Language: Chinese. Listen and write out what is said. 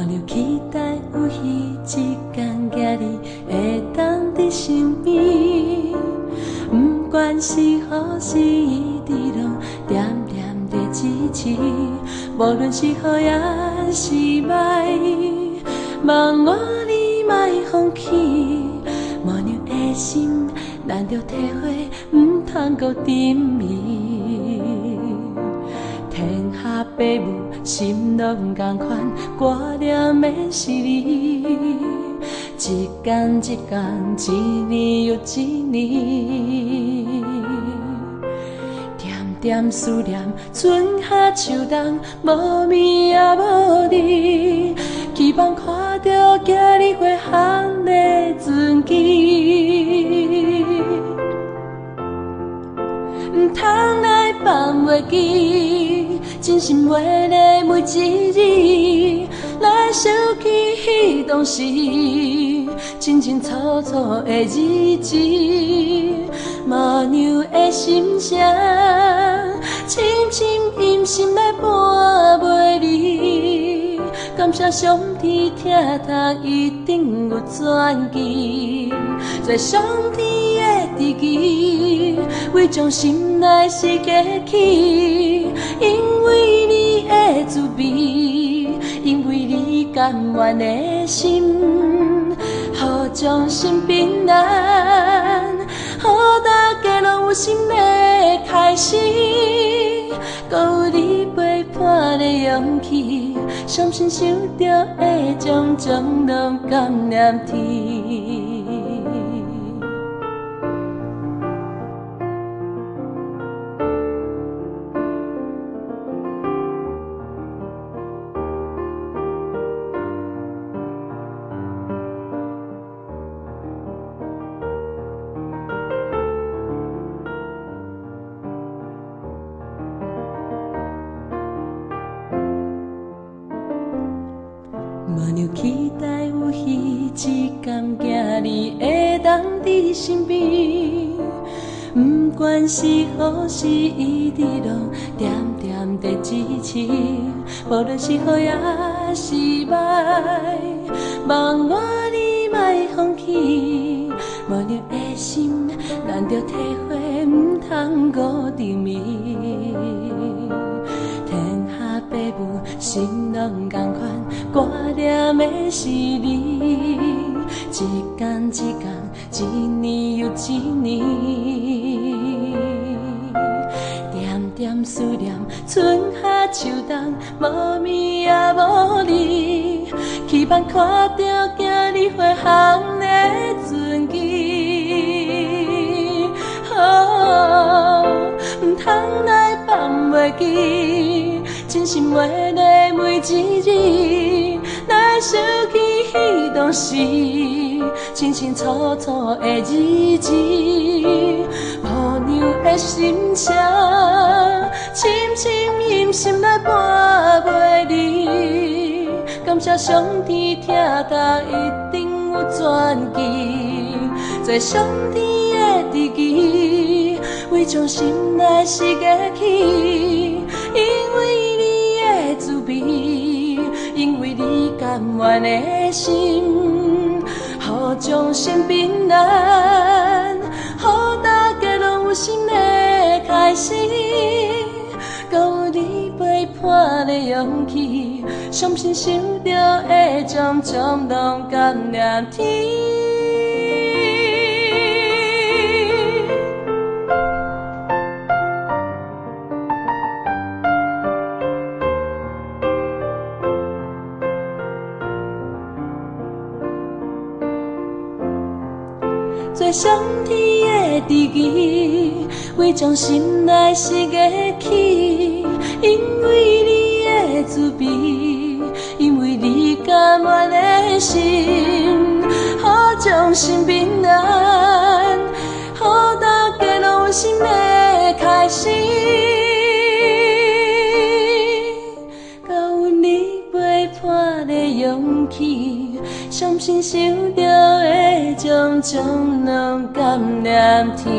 留期待有彼一天，今日会当伫身边。不管是好是伫落，点点地支持。无论是好也是歹，望我你莫放弃。无娘的心，咱着体会，唔通搁沉迷。天下父母心拢同款，挂念的是你。一天一天，一年又一年，点点思念，春夏秋冬，无暝也无日，期望看到今日回航的船机。唔通来放袂记，真心话的每一字，来想起彼当时，清清楚楚的日子。麻娘的心声，深深隐心来伴袂离。感谢上天听读，一定有转机，在上天的知己，为将心内事记起。因为你的慈悲，因为你甘愿的心，好将心平安，好大家拢有新的开始。搁有你陪伴的勇气，相信想着会将种拢感念天。无留期待有彼一天，今日会当伫身边。不管是好是伫落，点点地支持。无论是好也是歹，望我你莫放弃。无娘的心，咱着体会，唔通搁沉迷。天下父母心拢同款，挂念的是你。一天一天，一年又一年，点点思念，春夏秋冬，无暝也无日，期望看到今日回航的船机。唔通来放袂记，真心话的每一字，来想起彼当时，清清楚楚的日子。无娘的心声，深深隐心来伴袂离。感谢上天听读，一定有转机，在上天的知己，为将心内事记起。因为你的慈悲，因为你甘愿的心，好将心平安，好大家拢有新的开始。搁有你陪伴的勇气，相信想着会将种拢感念天。做上天的知己，为将心内事记起。因为你的慈悲，因为你甘愿的心，好将心平安，好大家拢有新的开始。搁有你陪伴的勇气，相信想着会将种拢感念天。